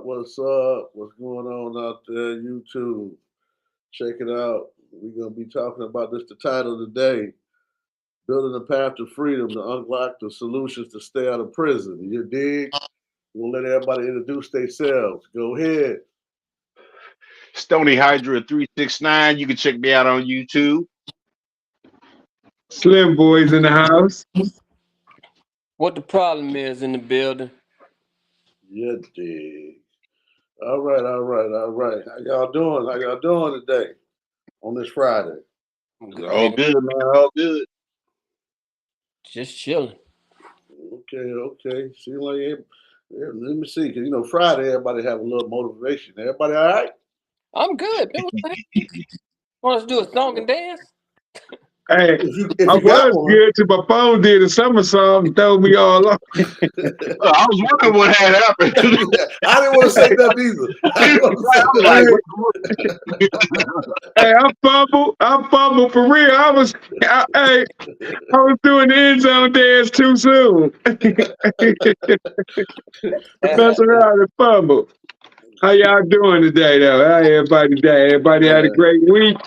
up? What's up? What's going on out there? YouTube. Check it out. We're gonna be talking about this. The title today: Building a Path to Freedom to Unlock the Solutions to Stay Out of Prison. You dig? We'll let everybody introduce themselves. Go ahead. Stony Hydra 369. You can check me out on YouTube. Slim Boys in the house. What the problem is in the building? You dig. All right, all right, all right. How y'all doing? How y'all doing today on this Friday? All good, man. All good. Just chilling. Okay, okay. See, like, let me see, because Friday everybody have a little motivation. Everybody, all right? I'm good. Man, what the heck? Want us to do a song and dance? Hey, If I you got was one, good till my phone did a somersault and throw me all off. I was wondering what had happened. I didn't want to say that either. I didn't want to say I was that. like, Hey, I fumbled for real. I was doing the end zone dance too soon. Mess around and fumble. How y'all doing today, though? How everybody today? Everybody had a great week?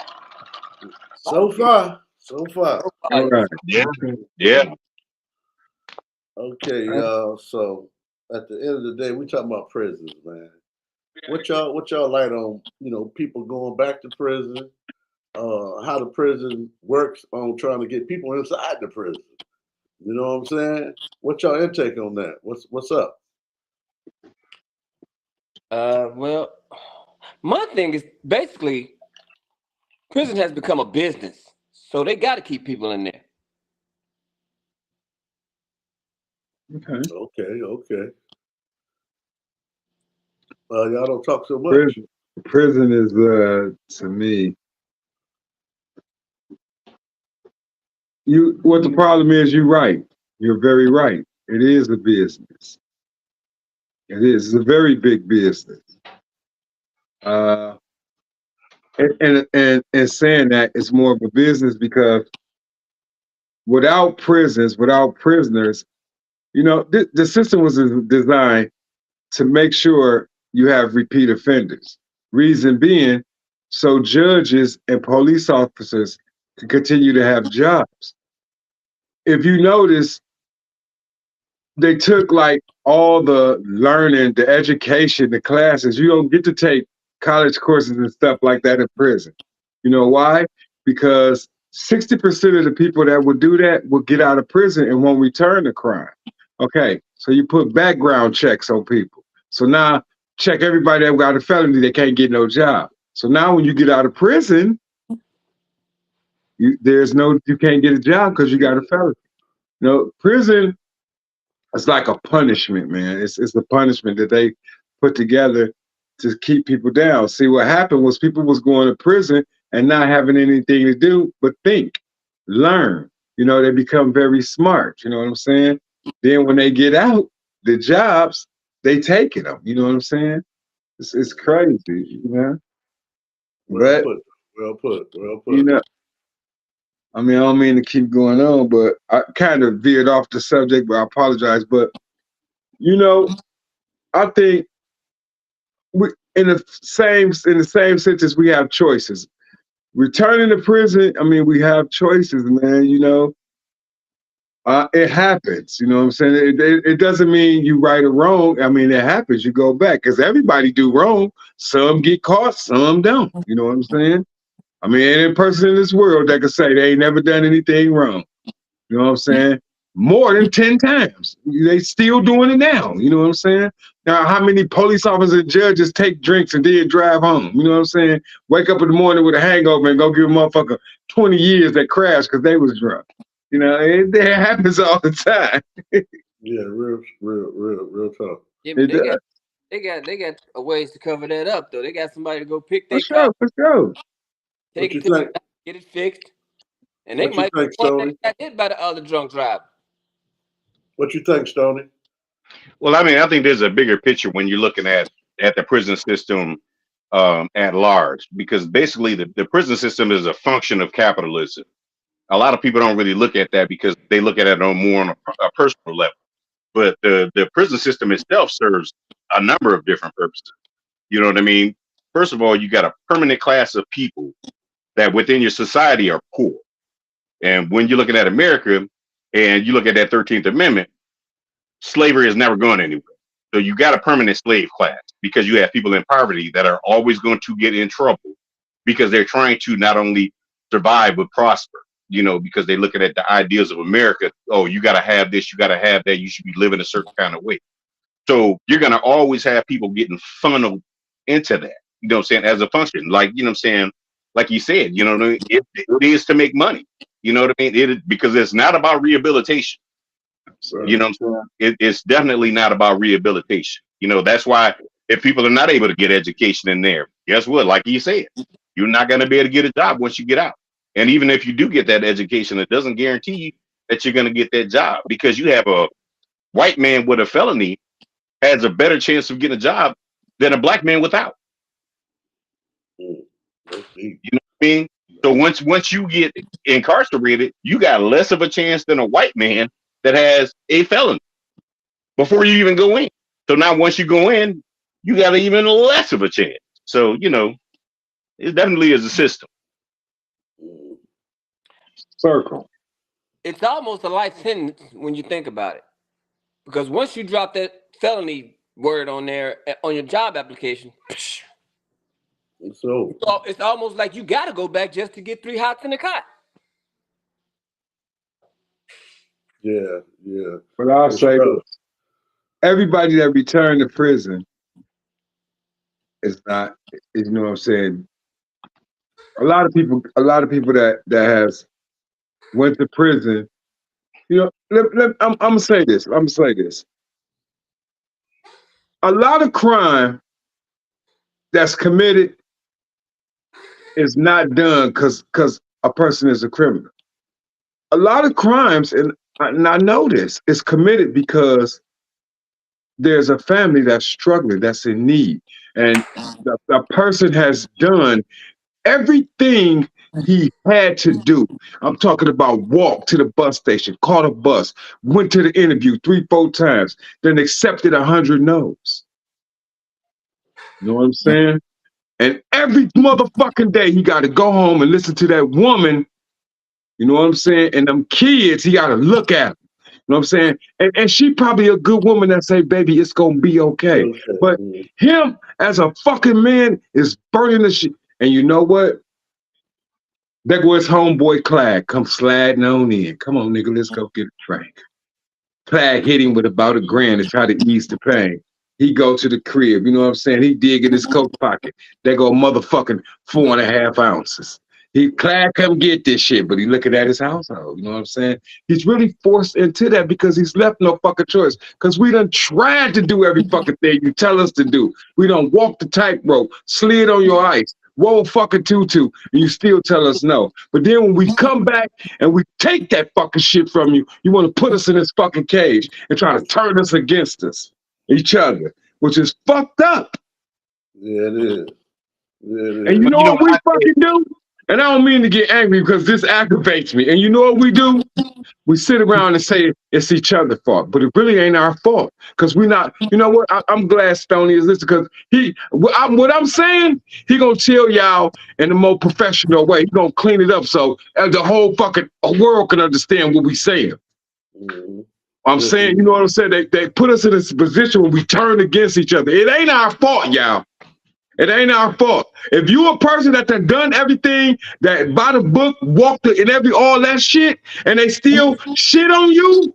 So far, so far. All right. yeah, yeah. Okay, y'all. So at the end of the day, we talking about prisons, man. What y'all light on? People going back to prison. How the prison works on trying to get people inside the prison. You know what I'm saying? What's y'all intake on that? What's up? Well, my thing is basically prison has become a business, so they got to keep people in there. Okay. Okay, okay. Y'all don't talk so much. Prison is, to me, what the problem is, you're right. You're very right. It is a business. It is. It's a very big business. Uh, and saying that, it's more of a business because without prisons, without prisoners, the system was designed to make sure you have repeat offenders. Reason being, so judges and police officers can continue to have jobs. If you notice, they took like all the learning, the education, the classes. You don't get to take college courses and stuff like that in prison. You know why? Because 60% of the people that would do that will get out of prison and won't return to crime. Okay, so you put background checks on people. So now check everybody that got a felony, they can't get no job. So now when you get out of prison, you can't get a job because you got a felony. Prison, it's like a punishment, man. It's a punishment that they put together to keep people down. See, what happened was people was going to prison and not having anything to do but think, learn. They become very smart. You know what I'm saying? Then when they get out, the jobs, they taking them. You know what I'm saying? It's crazy, Well But put. Well put. Well put. you know, I mean, I don't mean to keep going on, but I kind of veered off the subject, but I apologize. But I think we in the same sentence we have choices. Returning to prison, I mean, we have choices, man. It happens. You know what I'm saying? It doesn't mean you right or wrong. I mean, it happens. You go back because everybody do wrong. Some get caught, some don't. You know what I'm saying? I mean, any person in this world that can say they ain't never done anything wrong. You know what I'm saying? More than 10 times. They still doing it now. You know what I'm saying? Now, how many police officers and judges take drinks and then drive home? You know what I'm saying? Wake up in the morning with a hangover and go give a motherfucker 20 years that crashed because they was drunk. It happens all the time. Yeah, real tough. Yeah, It but does. they got a ways to cover that up though. They got somebody to go pick For their car, sure, for sure. take What you it to the think? shop, get it fixed, and they What you might be think, the one that Stoney? got hit by the other drunk driver. What you think, Stoney? Well, I mean, I think there's a bigger picture when you're looking at the prison system at large, because basically the prison system is a function of capitalism. A lot of people don't really look at that because they look at it on more on a personal level. But the prison system itself serves a number of different purposes. You know what I mean? First of all, you got a permanent class of people that within your society are poor. And when you're looking at America and you look at that 13th Amendment, slavery is never going anywhere. So you got a permanent slave class because you have people in poverty that are always going to get in trouble because they're trying to not only survive but prosper, you know, because they're looking at the ideas of America. Oh, you got to have this, you got to have that, you should be living a certain kind of way. So you're going to always have people getting funneled into that, you know what I'm saying, as a function. Like, you know what I'm saying, like you said, you know what I mean? It is to make money, you know what I mean? Because it's not about rehabilitation. So, You know what I'm saying? It's definitely not about rehabilitation. You know, that's why if people are not able to get education in there, guess what? Like you said, you're not going to be able to get a job once you get out. And even if you do get that education, it doesn't guarantee you that you're going to get that job, because you have a white man with a felony has a better chance of getting a job than a black man without. That's deep. You know what I mean? So once you get incarcerated, you got less of a chance than a white man that has a felony before you even go in. So now once you go in, you got even less of a chance. So, you know, it definitely is a system. circle. It's almost a life sentence when you think about it, because once you drop that felony word on there on your job application, So it's almost like you got to go back just to get 3 hots in the cot. yeah. But I'll It's say rough. this. Everybody that returned to prison is not, you know what I'm saying? A lot of people that has went to prison, you know, I'm gonna say this. A lot of crime that's committed is not done because a person is a criminal. A lot of crimes, and I know this, is committed because there's a family that's struggling, that's in need, and the person has done everything he had to do. I'm talking about walk to the bus station, caught a bus, went to the interview 3-4 times, then accepted 100 no's. You know what I'm saying? And every motherfucking day he got to go home and listen to that woman. You know what I'm saying? And them kids, he got to look at them. You know what I'm saying? And she probably a good woman that say, baby, it's going to be okay. But him as a fucking man is burning the shit. And you know what? There goes homeboy Clag, come sliding on in. Come on, nigga, let's go get a drink. Clag hit him with about $1,000 to try to ease the pain. He go to the crib, you know what I'm saying? He dig in his coat pocket. There go motherfucking 4.5 ounces. Clag come get this shit, but he looking at his household, you know what I'm saying? He's really forced into that because he's left no fucking choice. Because we done tried to do every fucking thing you tell us to do. We done walk the tightrope, slid on your ice, whoa fucking tutu, and you still tell us no. But then when we come back and we take that fucking shit from you, you want to put us in this fucking cage and try to turn us against each other, which is fucked up. Yeah, it is. Yeah, it is. And you know You know what we what I fucking do? And I don't mean to get angry because this aggravates me. And you know what we do? We sit around and say it's each other's fault, but it really ain't our fault because we're not. You know what? I'm glad Stoney is listening because what I'm saying, he gonna tell y'all in a more professional way. He gonna clean it up so the whole fucking world can understand what we saying. Mm-hmm. I'm saying, you know what I'm saying? They put us in this position where we turn against each other. It ain't our fault, y'all. It ain't our fault. If you a person that done everything, that by the book, walked and all that shit, and they still shit on you,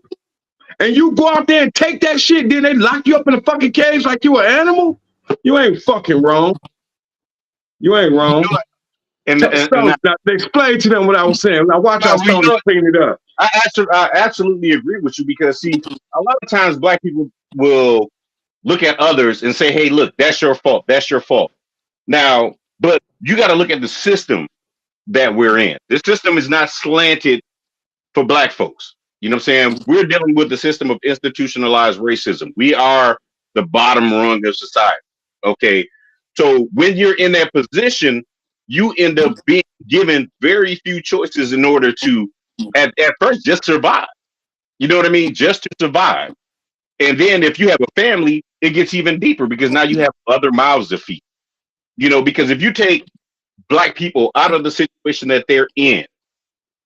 and you go out there and take that shit, then they lock you up in a fucking cage like you an animal, you ain't fucking wrong. You ain't wrong. And Stone, now, explain to them what I was saying. Now watch how Stone clean it up. I absolutely agree with you because, see, a lot of times black people will look at others and say, hey, look, that's your fault. That's your fault. Now, but you got to look at the system that we're in. This system is not slanted for black folks. You know what I'm saying? We're dealing with the system of institutionalized racism. We are the bottom rung of society. Okay. So when you're in that position, you end up being given very few choices in order to, at first, just survive. You know what I mean? Just to survive. And then if you have a family, it gets even deeper because now you have other mouths to feed. You know, because if you take black people out of the situation that they're in,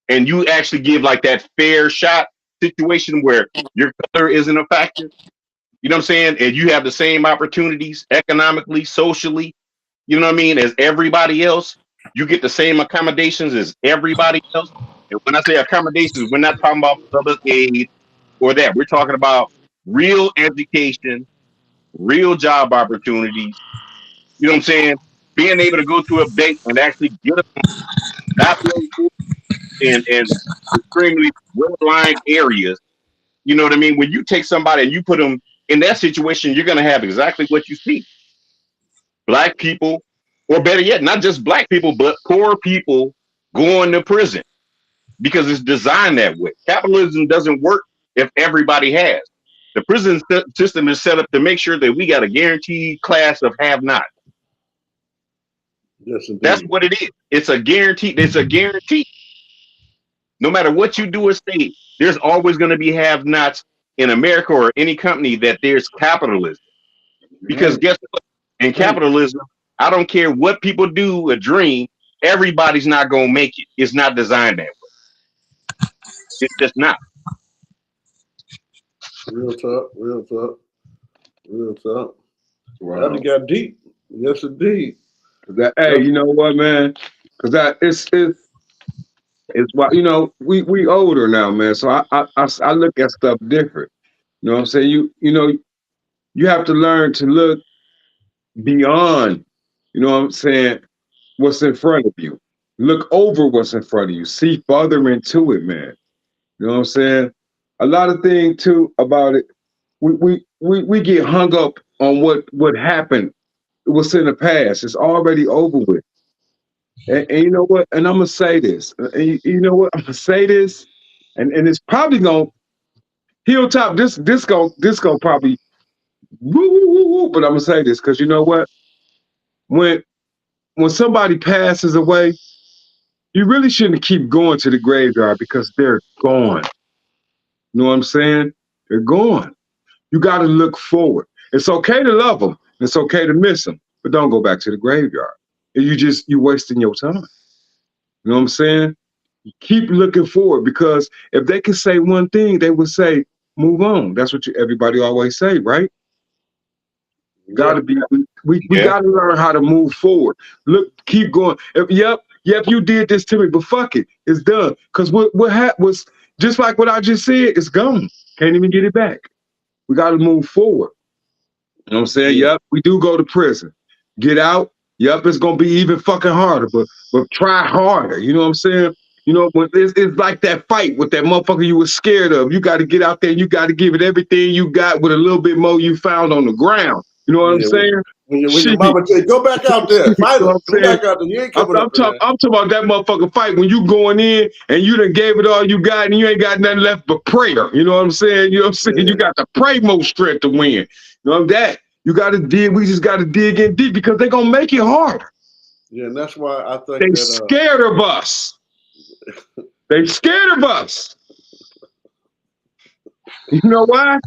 and you actually give like that fair shot situation where your color isn't a factor, you know what I'm saying? And you have the same opportunities economically, socially, you know what I mean, as everybody else. You get the same accommodations as everybody else. And when I say accommodations, we're not talking about public aid or that. We're talking about real education, real job opportunities. You know what I'm saying? Being able to go to a bank and actually get a not really in extremely well-lined areas. You know what I mean? When you take somebody and you put them in that situation, you're going to have exactly what you see. Black people, or better yet, not just black people, but poor people going to prison because it's designed that way. Capitalism doesn't work if everybody has. The prison system is set up to make sure that we got a guaranteed class of have-not. Yes, That's indeed. what it is. It's a guarantee. It's a guarantee. No matter what you do or say, there's always going to be have-nots in America or any company that there's capitalism. Because Right. guess what? In Right. capitalism, I don't care what people do or dream, everybody's not going to make it. It's not designed that way. It's just not. Real talk, real talk, real talk. That Wow. got deep. Yes, indeed. That, hey, you know what, man? Because that it's why, you know, we older now, man. So I look at stuff different. You know what I'm saying? You know, you have to learn to look beyond, you know what I'm saying, what's in front of you. Look over what's in front of you. See further into it, man. You know what I'm saying? A lot of things too about it. We get hung up on what happened, what's in the past. It's already over with. And you know what? And I'm gonna say this. And you know what? I'm gonna say this, and it's probably gonna hilltop. This gonna probably woo woo woo woo. But I'm gonna say this because you know what? When when somebody passes away, you really shouldn't keep going to the graveyard because they're gone. You know what I'm saying? They're gone. You got to look forward. It's okay to love them. It's okay to miss them, but don't go back to the graveyard. You wasting your time. You know what I'm saying? Keep looking forward because if they could say one thing, they would say, "Move on." That's what everybody always say, right? Got Yeah, to be. We Yeah. got to learn how to move forward. Look, keep going. Yep, you did this to me, but fuck it, it's done. Cause what was just like what I just said, it's gone. Can't even get it back. We got to move forward. You know what I'm saying? yeah, Yep, we do go to prison. Get out. Yep, it's gonna be even fucking harder, but try harder. You know what I'm saying? You know, but it's like that fight with that motherfucker you were scared of. You got to get out there. You got to give it everything you got with a little bit more you found on the ground. You know what I'm yeah. saying? When your Shit. mama tell you, go back out there, You fight know her. what Go I'm saying? back out there. You ain't coming up in there. I'm talking about that motherfucking fight when you going in and you done gave it all you got and you ain't got nothing left but prayer. You know what I'm saying? You know what I'm saying? You Yeah, got to pray more strength to win. You know that? You got to dig. We just got to dig in deep because they're going to make it harder. yeah. And that's why I think They that scared of us. They scared of us. You know why?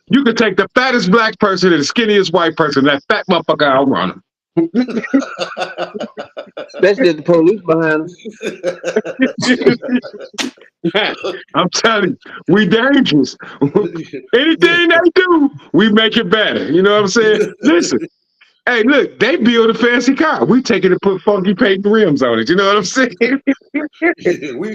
You could take the fattest black person and the skinniest white person, that fat motherfucker outrun them. Especially if the police behind them. I'm telling you, we dangerous. yeah, Anything they do, we make it better. You know what I'm saying? Listen, hey, look, they build a fancy car. We take it and put funky paint rims on it. You know what I'm saying? yeah.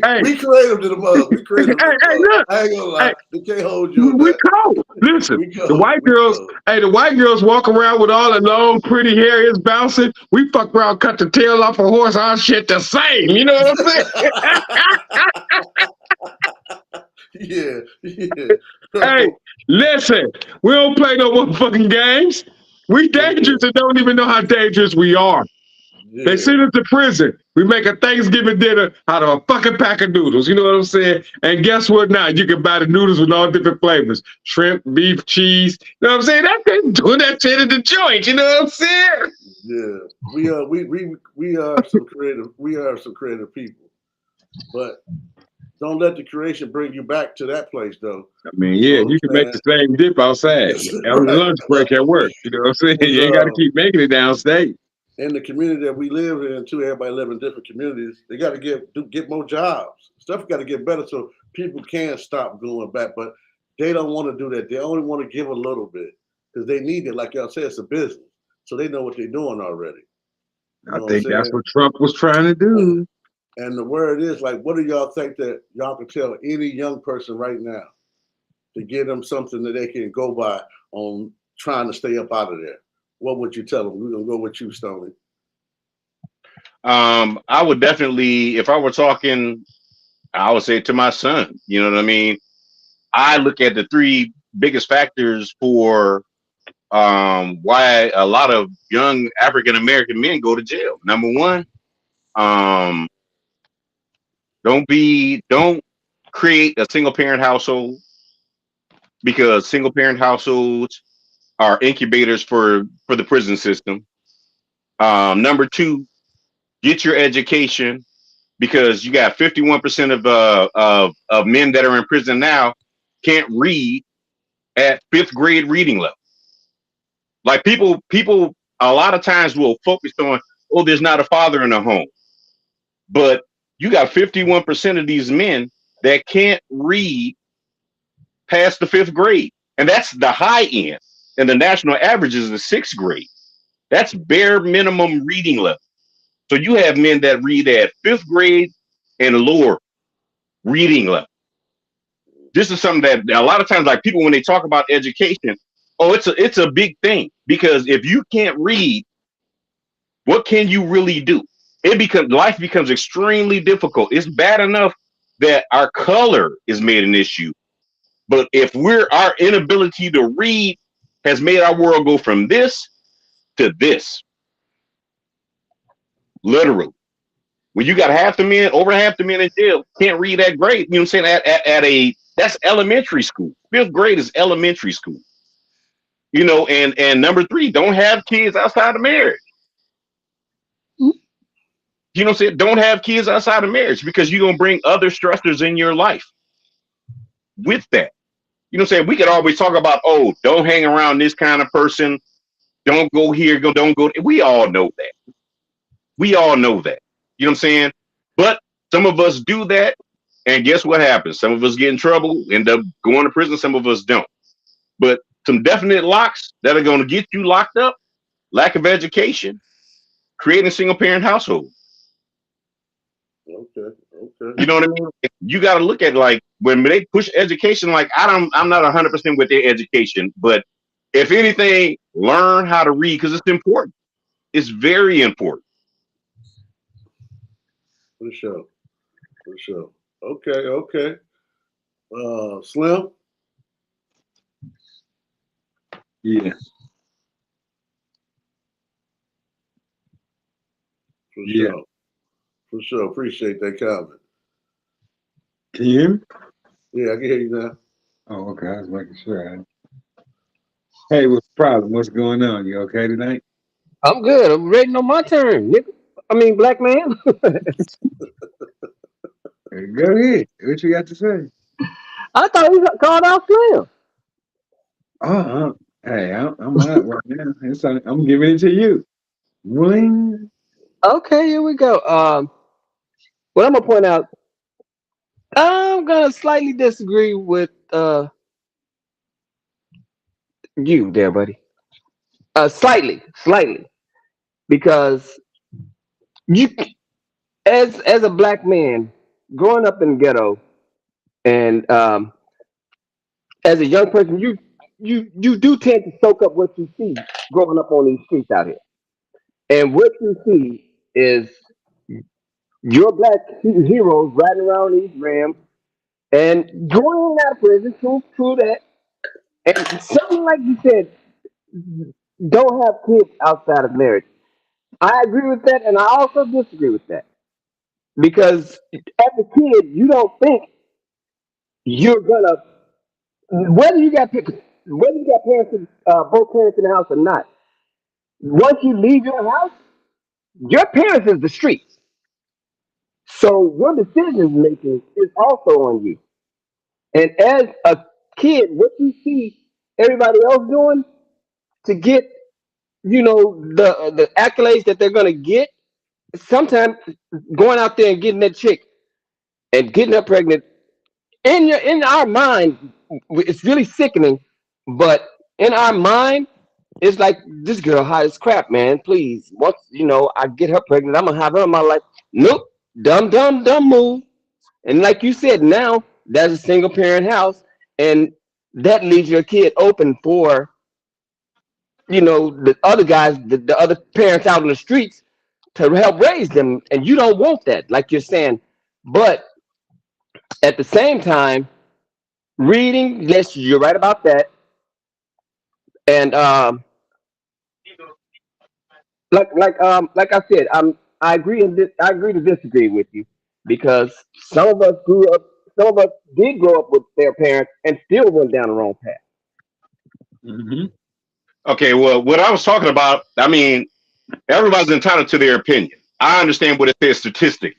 Hey, We creative to the mug. We hey, creative to the mug. look, I ain't gonna hey, lie. They can't hold you on we that. cold. Listen, We the go. white We girls, go. hey, the white girls walk around with all the long, pretty hair is bouncing. We fuck around, cut the tail off a horse, our shit the same. You know what I'm saying? Yeah, yeah. Hey, listen, we don't play no motherfucking games. We Oh yeah, dangerous and don't even know how dangerous we are. They yeah, send us to prison. We make a Thanksgiving dinner out of a fucking pack of noodles. You know what I'm saying? And guess what now? You can buy the noodles with all different flavors. Shrimp, beef, cheese. You know what I'm saying? They doing that shit at the joint. You know what I'm saying? yeah. We are some creative. We are some creative people, but Don't let the creation bring you back to that place, though. I mean, You yeah, know you can what I'm make the same dip outside saying? on the Right. lunch break at work. You know what I'm saying? And You ain't got to keep making it downstate. in the community that we live in, too, everybody live in different communities. They got to get more jobs. Stuff got to get better so people can stop going back. But they don't want to do that. They only want to give a little bit because they need it. Like y'all said, it's a business, so they know what they're doing already. You I know what I'm think that's saying? what Trump was trying to do. And the word is like, what do y'all think that y'all can tell any young person right now to give them something that they can go by on trying to stay up out of there? What would you tell them? We're gonna go with you, Stoney. I would definitely, if I were talking, I would say to my son, you know what I mean? I look at the three biggest factors for why a lot of young African American men go to jail. Number one, um, don't create a single parent household because single parent households are incubators for the prison system. Number two, get your education because you got 51% of men that are in prison now can't read at fifth grade reading level. Like people a lot of times will focus on, oh, there's not a father in the home. But you got 51% of these men that can't read past the fifth grade. And that's the high end. And the national average is the sixth grade. That's bare minimum reading level. So you have men that read at fifth grade and lower reading level. This is something that a lot of times, like people, when they talk about education, oh, it's a big thing because if you can't read, what can you really do? Life becomes extremely difficult. It's bad enough that our color is made an issue, but if our inability to read has made our world go from this to this, literally. When you got over half the men in jail can't read that grade. You know what I'm saying? That's elementary school. Fifth grade is elementary school. You know, and number three, don't have kids outside of marriage. You know what I'm saying? Don't have kids outside of marriage because you're gonna bring other stressors in your life with that. You know what I'm saying? We could always talk about, oh, don't hang around this kind of person, don't go here, don't go. We all know that. We all know that. You know what I'm saying? But some of us do that, and guess what happens? Some of us get in trouble, end up going to prison, some of us don't. But some definite locks that are gonna get you locked up, lack of education, creating a single parent household. Okay, okay. You know what I mean? You got to look at like when they push education. Like I'm not 100% with their education, but if anything, learn how to read because it's important. It's very important. For sure. For sure. Okay, okay. Slim? Yeah, For yeah. sure. For sure. Appreciate that comment. Can you hear me? Yeah, I can hear you now. Oh, okay. I was making sure. Hey, what's the problem? What's going on? You okay tonight? I'm good. I'm waiting on my turn, nigga. I mean, black man. Hey, go ahead. What you got to say? I thought he got called out Slim. Oh, hey, I'm out right now. I'm giving it to you. Ring. Okay, here we go. Well, I'm gonna point out. I'm gonna slightly disagree with you there, buddy. Slightly, because you, as a black man, growing up in the ghetto, and as a young person, you do tend to soak up what you see growing up on these streets out here, and what you see is your black heroes riding around these rams and going out of prison. True that. And something like you said, don't have kids outside of marriage. I agree with that, and I also disagree with that because as a kid, you don't think you're gonna whether you got both parents in the house or not. Once you leave your house, your parents is the streets. So your decision making is also on you. And as a kid, what you see everybody else doing to get, the accolades that they're gonna get, sometimes going out there and getting that chick and getting her pregnant in our mind, it's really sickening. But in our mind, it's like this girl hot as crap, man. Please, once I get her pregnant, I'm gonna have her in my life. Nope, dumb, dumb, dumb move. And like you said, now that's a single parent house, and that leaves your kid open for the other guys, the other parents out in the streets to help raise them, and you don't want that, like you're saying. But at the same time, reading, yes, you're right about that. And like I said, I agree I agree to disagree with you because some of us did grow up with their parents and still went down the wrong path. Hmm. Okay, well, what I was talking about, I mean, everybody's entitled to their opinion. I understand what it says statistically.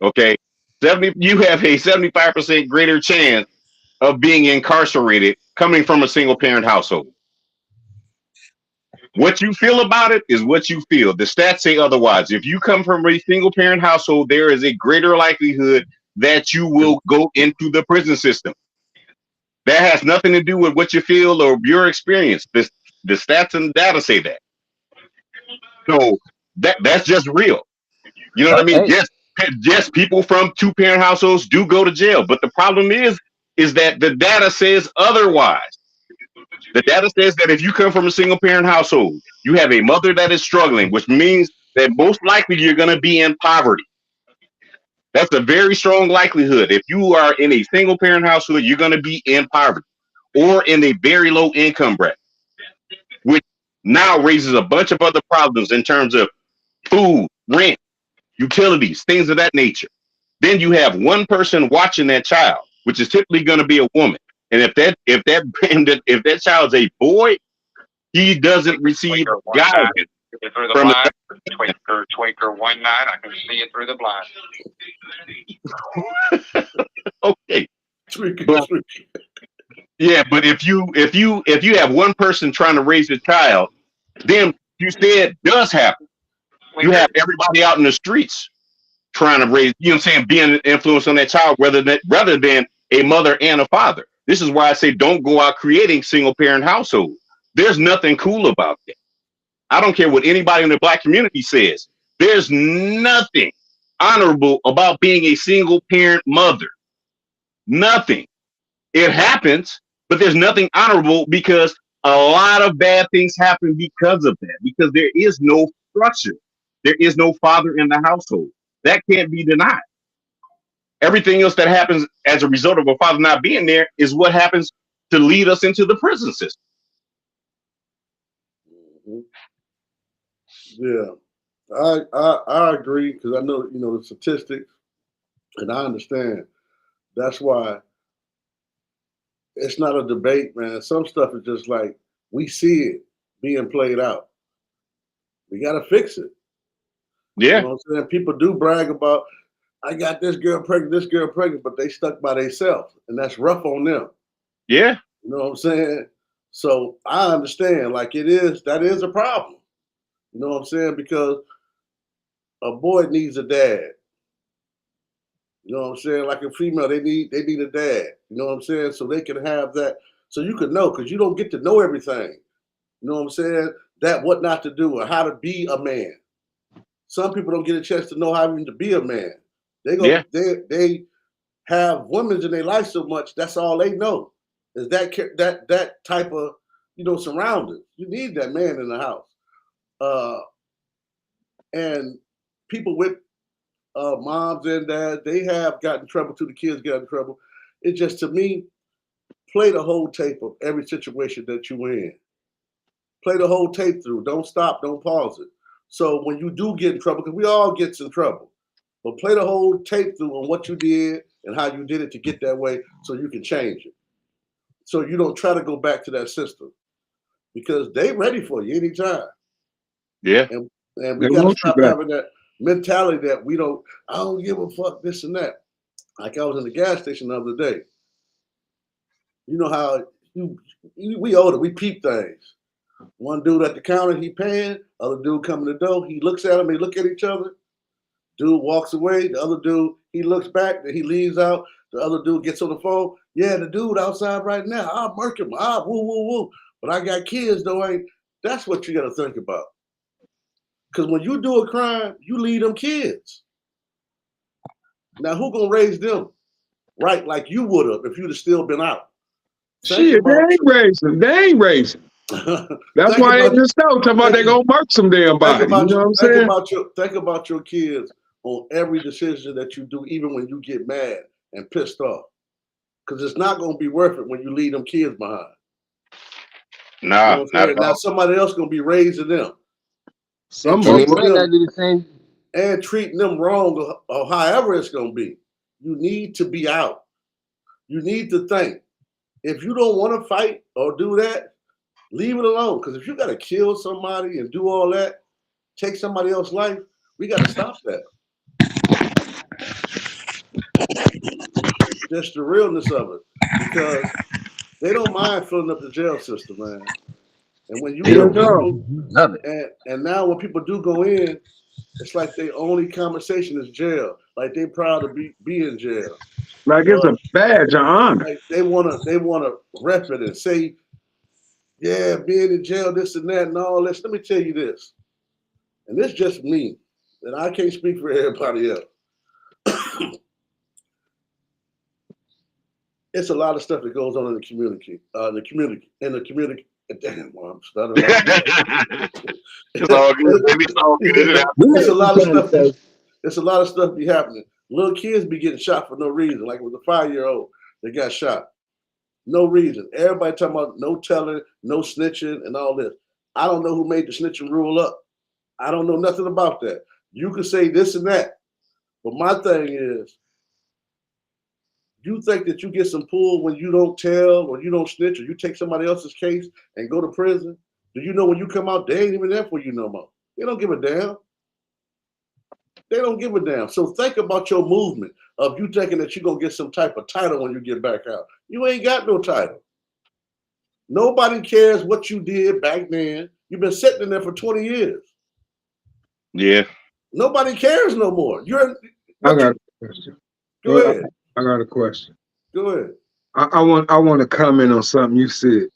Okay, 70, you have a 75% greater chance of being incarcerated coming from a single parent household. What you feel about it is what you feel. The stats say otherwise. If you come from a single parent household, there is a greater likelihood that you will go into the prison system. That has nothing to do with what you feel or your experience. The stats and data say that. So that's just real. You know what I mean? Hey, Yes, people from two parent households do go to jail, but the problem is that the data says otherwise. The data says that if you come from a single parent household, you have a mother that is struggling, which means that most likely you're going to be in poverty. That's a very strong likelihood. If you are in a single parent household, you're going to be in poverty or in a very low income bracket, which now raises a bunch of other problems in terms of food, rent, utilities, things of that nature. Then you have one person watching that child, which is typically going to be a woman. And if that child's a boy, he doesn't receive Tweaker one nine, guidance see it through the from blind. Tweaker 19, I can see it through the blind. okay. Tweaking, But tweaking. yeah, but if you have one person trying to raise a child, then you said does happen. You have everybody out in the streets trying to raise, you know what I'm saying, being an influence on that child rather than a mother and a father. This is why I say don't go out creating single parent households. There's nothing cool about that. I don't care what anybody in the black community says. There's nothing honorable about being a single parent mother. Nothing. It happens, but there's nothing honorable because a lot of bad things happen because of that, because there is no structure. There is no father in the household. That can't be denied. Everything else that happens as a result of a father not being there is what happens to lead us into the prison system. Mhm. Yeah, I agree because I know the statistics, and I understand. That's why it's not a debate, man. Some stuff is just like we see it being played out. We got to fix it. You Yeah, know what I'm saying? People do brag about I got this girl pregnant, but they stuck by themselves, and that's rough on them. yeah, You know what I'm saying? So I understand, like that is a problem. You know what I'm saying? Because a boy needs a dad. You know what I'm saying? Like a female, they need a dad. You know what I'm saying? So they can have that. So you can know because you don't get to know everything. You know what I'm saying? That what not to do or how to be a man. Some people don't get a chance to know how even to be a man. yeah, They have women in their life so much. That's all they know is that type of surroundings. You need that man in the house. Uh, and people with moms and dads, they have gotten in trouble too. The kids got in trouble. It just to me, play the whole tape of every situation that you in. Play the whole tape through. Don't stop. Don't pause it. So when you do get in trouble, because we all gets in trouble, but play the whole tape through on what you did and how you did it to get that way, so you can change it. So you don't try to go back to that system because they ready for you anytime. yeah. And we They got to want you stop back. having that. mentality that I don't give a fuck this and that. Like I was in the gas station the other day. You know how we older, we peep things. One dude at the counter, he paying. Other dude coming the door, he looks at him, they look at each other. Dude walks away. The other dude, he looks back, then he leaves out. The other dude gets on the phone. Yeah, the dude outside right now. I'll murk him. Woo, woo, woo. But I got kids, though. That's what you got to think about. Because when you do a crime, you leave them kids. Now, who going to raise them? Right, like you would have if you'd have still been out. Shit, they ain't raising. They ain't raising. That's why they just know talking about they gonna murk some damn body. You know what I'm saying? Think about your kids on every decision that you do, even when you get mad and pissed off. Because it's not gonna be worth it when you leave them kids behind. Nah, you know now somebody else gonna be raising them. Somebody might not do the same. And treating them wrong or however it's gonna be. You need to be out. You need to think. If you don't want to fight or do that, leave it alone. Because if you got to kill somebody and do all that, take somebody else's life, we got to stop that. Just the realness of it. Because they don't mind filling up the jail system, man. And when you and now when people do go in, it's like their only conversation is jail. Like they proud to be in jail. Like it's a badge of honor. Like they wanna rep it and say, yeah, being in jail, this and that and all this. Let me tell you this, and this just me, and I can't speak for everybody else. It's a lot of stuff that goes on in the community. Damn, well, I'm stuttering. It's all good, baby. It's all good. It's a lot of stuff. It's a lot of stuff be happening. Little kids be getting shot for no reason. Like it was a 5-year-old that got shot. No reason. Everybody talking about no telling, no snitching, and all this. I don't know who made the snitching rule up. I don't know nothing about that. You can say this and that. But my thing is, you think that you get some pull when you don't tell or you don't snitch or you take somebody else's case and go to prison? Do you know when you come out, they ain't even there for you no more? They don't give a damn. They don't give a damn. So think about your movement of you thinking that you're going to get some type of title when you get back out. You ain't got no title. Nobody cares what you did back then. You've been sitting in there for 20 years. Yeah. Nobody cares no more. I got a question. Go ahead. I got a question. Go ahead. I want to comment on something you said.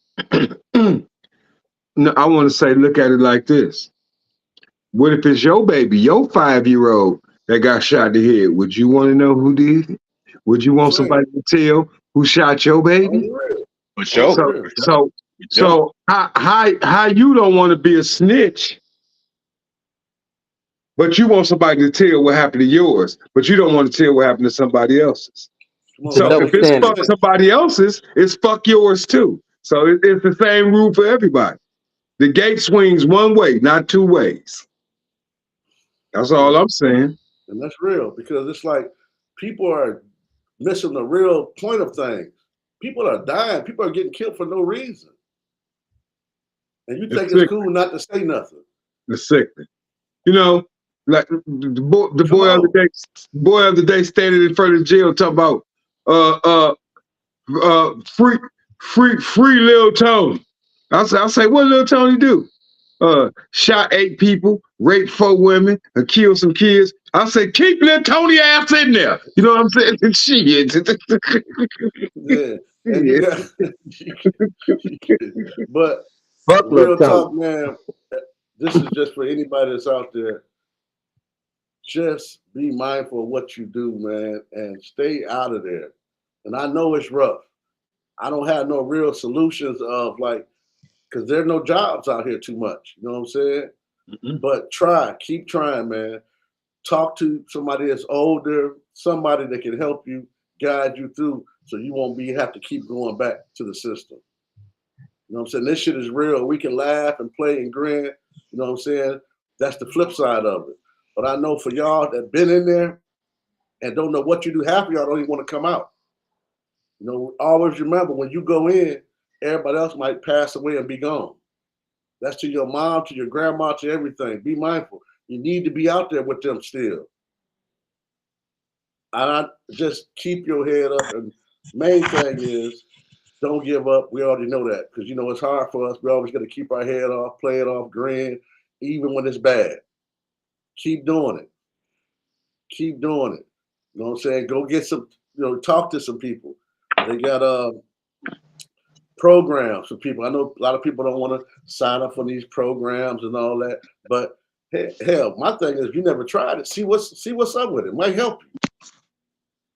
No, I want to say, look at it like this. What if it's your baby, your 5-year-old that got shot in the head? Would you want to know who did it? Would you want somebody to tell who shot your baby? For sure. So how you don't want to be a snitch, but you want somebody to tell what happened to yours, but you don't want to tell what happened to somebody else's. So if it's fuck somebody else's, it's fuck yours too. So it's the same rule for everybody. The gate swings one way, not two ways. That's all I'm saying. And that's real because it's like people are missing the real point of things. People are dying. People are getting killed for no reason. And you think it's cool not to say nothing. It's sickening. You know, like the boy of the day standing in front of the jail talking about free Lil Tony. I'll say, what Lil Tony do? Shot 8 people, raped 4 women, and killed some kids. I say, keep Lil Tony ass in there. You know what I'm saying? Shit. Yeah. And you got, but real talk, man, this is just for anybody that's out there. Just be mindful of what you do, man, and stay out of there. And I know it's rough. I don't have no real solutions of like, because there are no jobs out here too much. You know what I'm saying? Mm-hmm. But keep trying, man. Talk to somebody that's older, somebody that can help you, guide you through so you won't have to keep going back to the system. You know what I'm saying? This shit is real. We can laugh and play and grin. You know what I'm saying? That's the flip side of it. But I know for y'all that been in there and don't know what you do, half of y'all don't even want to come out. You know, always remember when you go in, everybody else might pass away and be gone. That's to your mom, to your grandma, to everything. Be mindful. You need to be out there with them still. And I just keep your head up. And main thing is don't give up. We already know that because it's hard for us. We always got to keep our head off, play it off, grin, even when it's bad. Keep doing it. Keep doing it. You know what I'm saying? Go get some. Talk to some people. They got programs for people. I know a lot of people don't want to sign up for these programs and all that, but hell, my thing is, if you never tried it, see what's up with it. It might help you.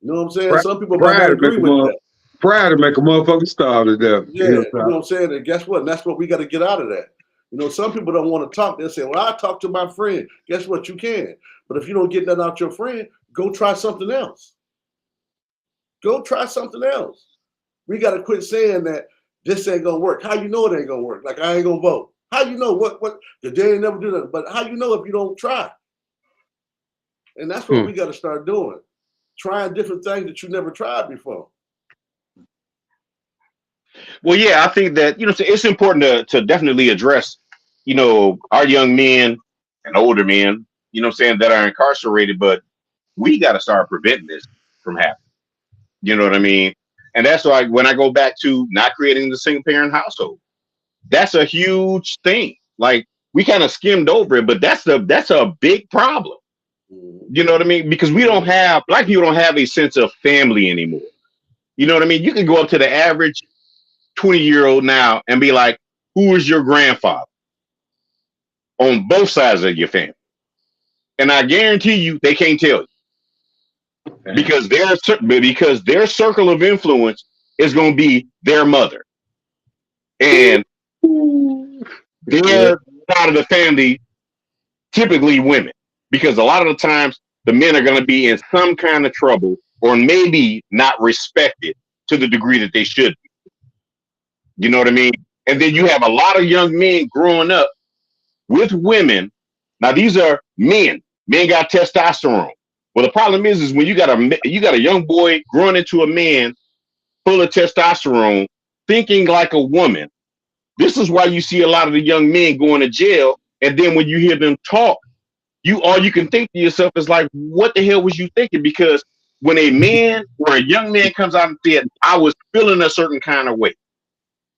You know what I'm saying? Some people might not agree with that. Pride to make a motherfucker starve to death. Yeah, you know what I'm saying? And guess what? And that's what we got to get out of that. Some people don't want to talk. They'll say, well, I talk to my friend. Guess what? You can. But if you don't get that out your friend, go try something else. Go try something else. We got to quit saying that this ain't going to work. How you know it ain't going to work? Like, I ain't going to vote. How you know what? Because they ain't never do that. But how you know if you don't try? And that's what we got to start doing. Trying different things that you never tried before. Well, yeah, I think that, it's important to definitely address, our young men and older men, that are incarcerated, but we got to start preventing this from happening. You know what I mean? And that's why when I go back to not creating the single parent household, that's a huge thing. Like, we kind of skimmed over it, but that's a big problem. You know what I mean? Because black people don't have a sense of family anymore. You know what I mean? You can go up to the average 20-year-old now and be like, who is your grandfather? On both sides of your family. And I guarantee you they can't tell you. Because their circle of influence is going to be their mother. And their side of the family, typically women. Because a lot of the times the men are going to be in some kind of trouble or maybe not respected to the degree that they should be. You know what I mean? And then you have a lot of young men growing up with women. Now, these are men. Men got testosterone. Well, the problem is when you got a young boy growing into a man full of testosterone, thinking like a woman. This is why you see a lot of the young men going to jail. And then when you hear them talk, all you can think to yourself is like, what the hell was you thinking? Because when a man or a young man comes out and said, I was feeling a certain kind of way,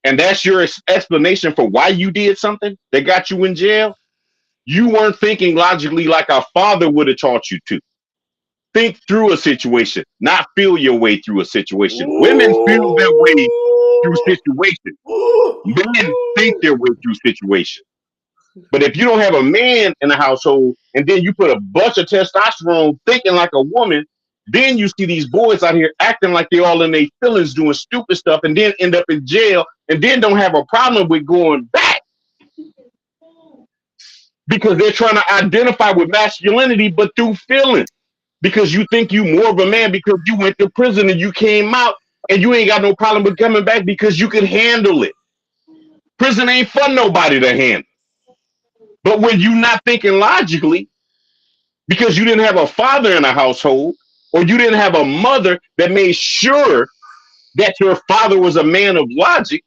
and that's your explanation for why you did something that got you in jail, you weren't thinking logically like a father would have taught you to. Think through a situation, not feel your way through a situation. Women feel their way through situations. Men think their way through situations. But if you don't have a man in the household and then you put a bunch of testosterone thinking like a woman, then you see these boys out here acting like they're all in their feelings doing stupid stuff and then end up in jail and then don't have a problem with going back because they're trying to identify with masculinity but through feelings. Because you think you more of a man because you went to prison and you came out and you ain't got no problem with coming back because you can handle it. Prison ain't for nobody to handle. But when you're not thinking logically, because you didn't have a father in a household, or you didn't have a mother that made sure that your father was a man of logic,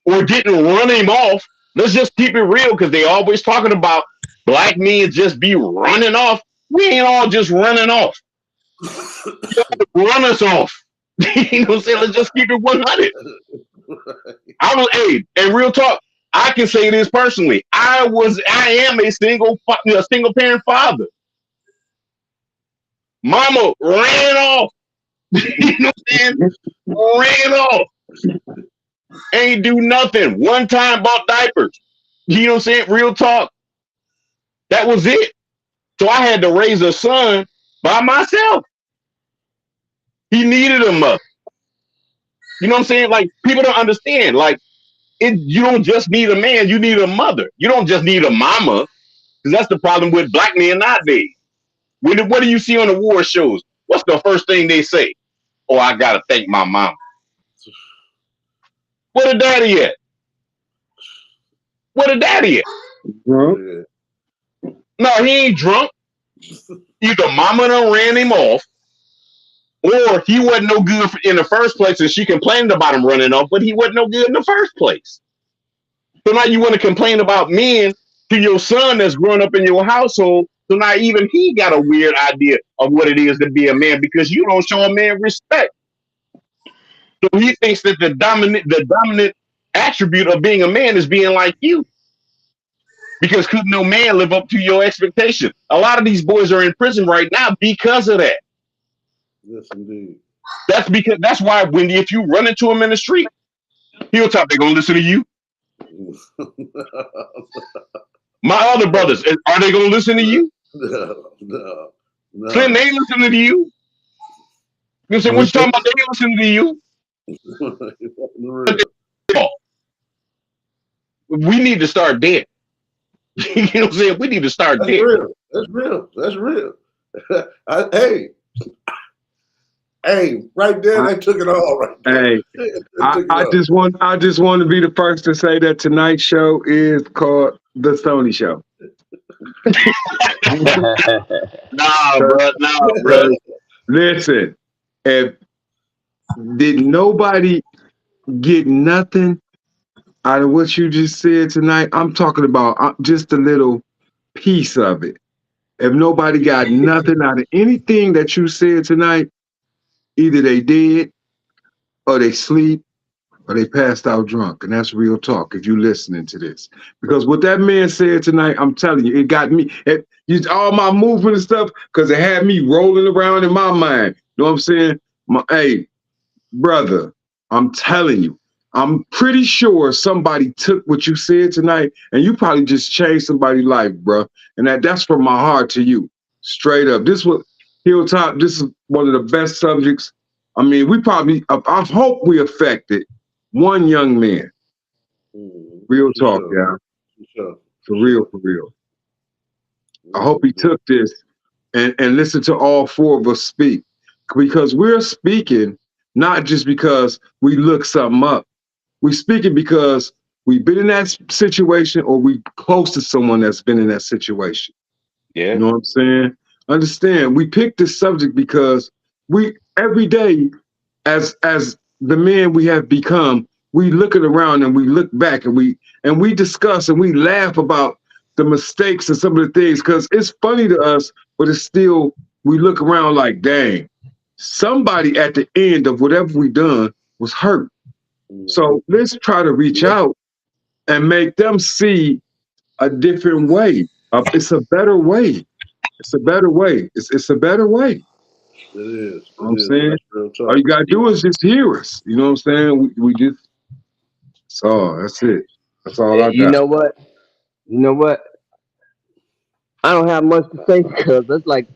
or didn't run him off, let's just keep it real, because they always talking about black men just be running off. We ain't all just running off. Run us off. You know what I'm saying? Let's just keep it 100. And real talk, I can say this personally. I am a single parent father. Mama ran off. You know what I'm saying? Ran off. Ain't do nothing. One time bought diapers. You know what I'm saying? Real talk. That was it. So I had to raise a son by myself. He needed a mother. You know what I'm saying? Like, people don't understand. Like, you don't just need a man, you need a mother. You don't just need a mama. Because that's the problem with black men nowadays. What do you see on the war shows? What's the first thing they say? Oh, I gotta thank my mama. Where the daddy at? Where the daddy at? Drunk. No, he ain't drunk. Either mama done ran him off, or he wasn't no good in the first place, and she complained about him running off, but he wasn't no good in the first place. So now you want to complain about men to your son that's growing up in your household. So now even he got a weird idea of what it is to be a man because you don't show a man respect. So he thinks that the dominant attribute of being a man is being like you. Because couldn't no man live up to your expectation? A lot of these boys are in prison right now because of that. Yes, indeed. That's why when if you run into him in the street, Hilltop, they're gonna listen to you. My other brothers, are they gonna listen to you? No. Slim, they ain't listening to you. You know what I'm saying? What you talking about? They ain't listening to you. We need to start there. You know what I'm saying? We need to start That's there. real. That's real. That's real. Hey, right there, they took it all right there. Hey, I just want to be the first to say that tonight's show is called The Sony Show. Nah, bro. Listen, if did nobody get nothing out of what you just said tonight, I'm talking about just a little piece of it. If nobody got nothing out of anything that you said tonight, either they did or they sleep or they passed out drunk. And that's real talk if you listening to this. Because what that man said tonight, I'm telling you, it got me, all my movement and stuff, because it had me rolling around in my mind. You know what I'm saying? Hey, brother, I'm telling you, I'm pretty sure somebody took what you said tonight and you probably just changed somebody's life, bro. And that's from my heart to you. Straight up. This was Hilltop. This is one of the best subjects. I mean, I hope we affected one young man. Real talk, yeah. For real. I hope he took this and listened to all four of us speak. Because we're speaking not just because we look something up. We're speaking because we've been in that situation or we close to someone that's been in that situation. Yeah. You know what I'm saying? Understand, we picked this subject because we every day, as the men we have become, we looking around and we look back and we discuss and we laugh about the mistakes and some of the things because it's funny to us, but it's still we look around like, dang, somebody at the end of whatever we done was hurt. So let's try to reach out and make them see a different way. It's a better way. It's a better way. It's a better way. It is. You know what I'm saying? All you gotta do is just hear us. You know what I'm saying? We just that's it. That's all I got. You know what? I don't have much to say because that's like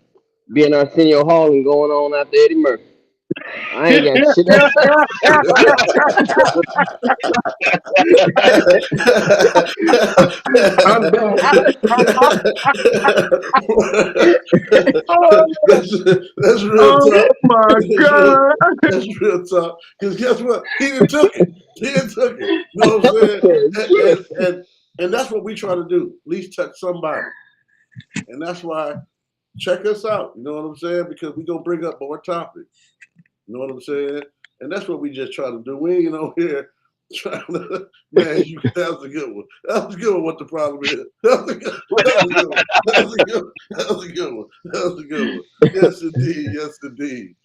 being Arsenio Hall and going on after Eddie Murphy. I ain't got shit. I'm back. That's real talk. Oh my God. That's real talk. Because guess what? He didn't took it. You know what I'm saying? And that's what we try to do. At least touch somebody. And that's why check us out. You know what I'm saying? Because we're gonna bring up more topics. You know what I'm saying? And that's what we just try to do. We ain't on here trying to, man, that was a good one. That was a good one, what the problem is. That was a good one. Yes, indeed.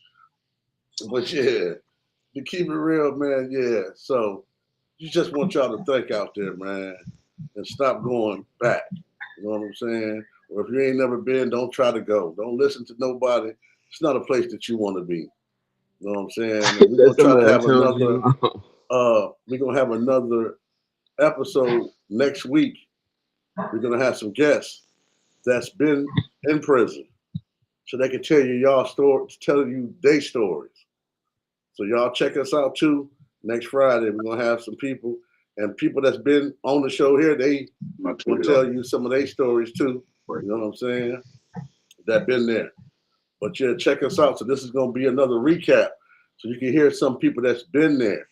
But yeah, to keep it real, man, yeah. So you just want y'all to think out there, man, and stop going back. You know what I'm saying? Or if you ain't never been, don't try to go. Don't listen to nobody. It's not a place that you want to be. You know what I'm saying? And we're gonna try to have we're gonna have another episode next week. We're gonna have some guests that's been in prison, so they can tell you y'all stories, tell you their stories. So y'all check us out too. Next Friday, we're gonna have some people and people that's been on the show here. They will tell you some of their stories too. You know what I'm saying? That been there. But yeah, check us out. So this is gonna be another recap. So you can hear some people that's been there.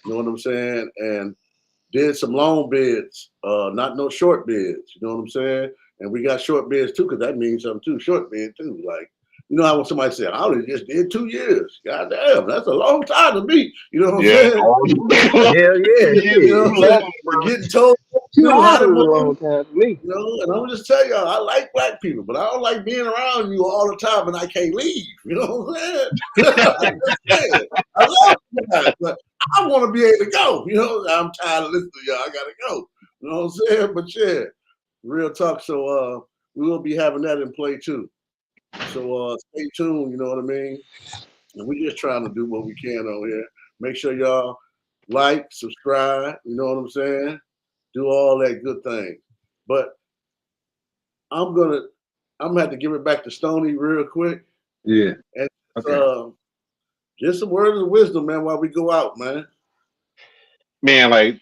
You know what I'm saying? And did some long bids, not no short bids. You know what I'm saying? And we got short bids too, because that means something too. Short bid too. Like, you know how when somebody said, I only just did 2 years. God damn, that's a long time to me. You know what I'm saying? Hell yeah. You know what I'm saying? Getting told Too know how hard to a move. long time for me. You know, and I'm just tell y'all, I like black people, but I don't like being around you all the time and I can't leave. You know what I'm saying? I'm just saying. I love you guys, but I want to be able to go. You know, I'm tired of listening to y'all. I gotta go. You know what I'm saying? But yeah, real talk. So we will be having that in play too. So stay tuned, you know what I mean? And we just trying to do what we can on here. Make sure y'all like, subscribe, you know what I'm saying? Do all that good thing. But I'm gonna have to give it back to Stony real quick. Yeah. And Okay. just some words of wisdom, man, while we go out, man. Man, like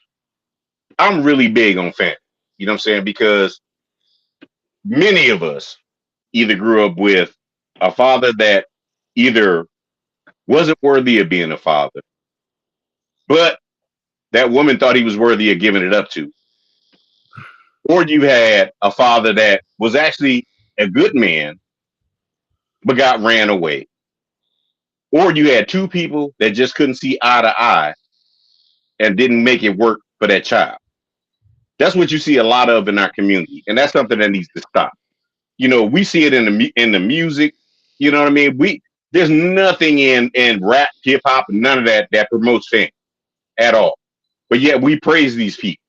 I'm really big on family. You know what I'm saying? Because many of us either grew up with a father that either wasn't worthy of being a father, but that woman thought he was worthy of giving it up to. Or you had a father that was actually a good man, but got ran away. Or you had two people that just couldn't see eye to eye and didn't make it work for that child. That's what you see a lot of in our community. And that's something that needs to stop. You know, we see it in the music. You know what I mean? There's nothing in rap, hip hop, none of that promotes family at all. But yet we praise these people.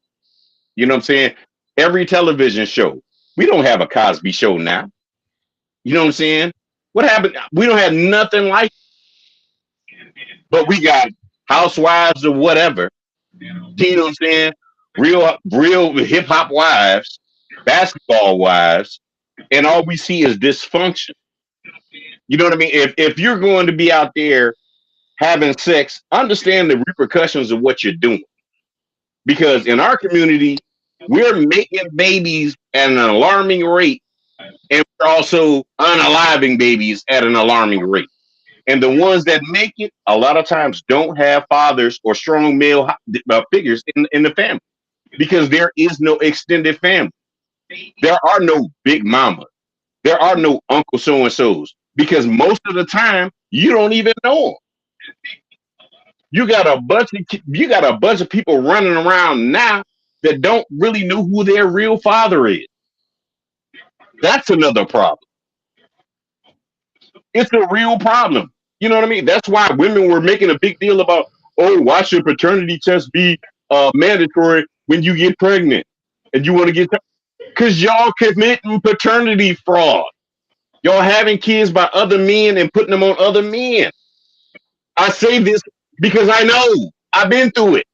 You know what I'm saying? Every television show. We don't have a Cosby show now. You know what I'm saying? What happened? We don't have nothing like, but we got housewives or whatever. You know what I'm saying? Real hip hop wives, basketball wives, and all we see is dysfunction. You know what I mean? If you're going to be out there having sex, understand the repercussions of what you're doing. Because in our community, we're making babies at an alarming rate, and we're also unaliving babies at an alarming rate. And the ones that make it, a lot of times, don't have fathers or strong male figures in the family because there is no extended family. There are no big mamas. There are no uncle so and so's because most of the time you don't even know them. You got a bunch of people running around now that don't really know who their real father is. That's another problem. It's a real problem. You know what I mean? That's why women were making a big deal about, oh, why should paternity tests be mandatory when you get pregnant and you want to get, because y'all committing paternity fraud. Y'all having kids by other men and putting them on other men. I say this because I know I've been through it.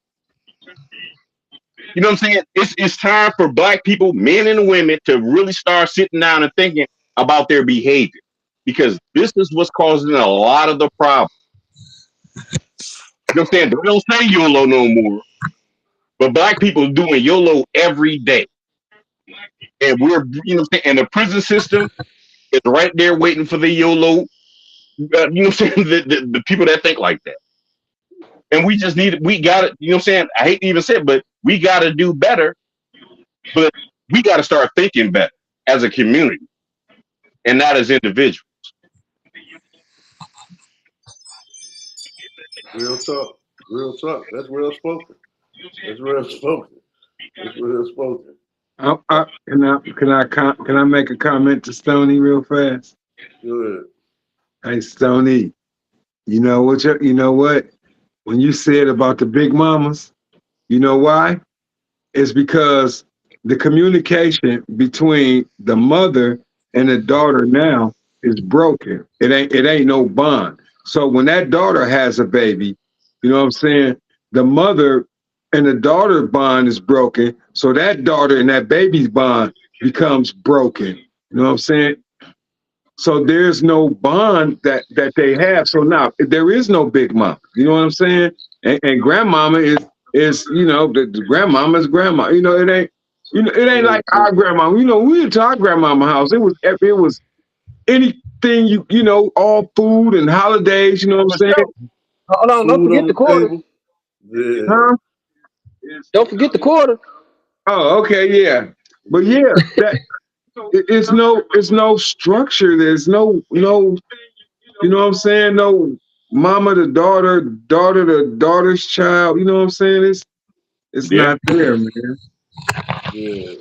You know what I'm saying? It's time for black people, men and women, to really start sitting down and thinking about their behavior because this is what's causing a lot of the problems. You know what I'm saying? They don't say YOLO no more, but black people are doing YOLO every day. And we're, you know what I'm saying? And the prison system is right there waiting for the YOLO, you know what I'm saying? The people that think like that. And we got it, you know what I'm saying? I hate to even say it, but we got to do better, but we got to start thinking better as a community and not as individuals. Real talk. Real talk. That's real spoken. That's real spoken. That's real spoken. Can I make a comment to Stony real fast? Good. Hey Stony, you know what? When you said about the big mamas, you know why? It's because the communication between the mother and the daughter now is broken. It ain't no bond. So when that daughter has a baby, you know what I'm saying? The mother and the daughter bond is broken. So that daughter and that baby's bond becomes broken. You know what I'm saying? So there's no bond that they have. So now there is no big mom. You know what I'm saying? And grandmama is the grandmama's grandma. It ain't like our grandma. We went to our grandmama house. It was anything all food and holidays. You know what I'm For saying? sure. Hold on, don't Food forget on the the quarter. table. Yeah. Huh? Don't forget the quarter. Oh, okay, yeah. But yeah, it's no structure. There's no. You know what I'm saying? No mama to daughter, daughter to daughter's child. You know what I'm saying? It's Yeah. not there, man. Yeah.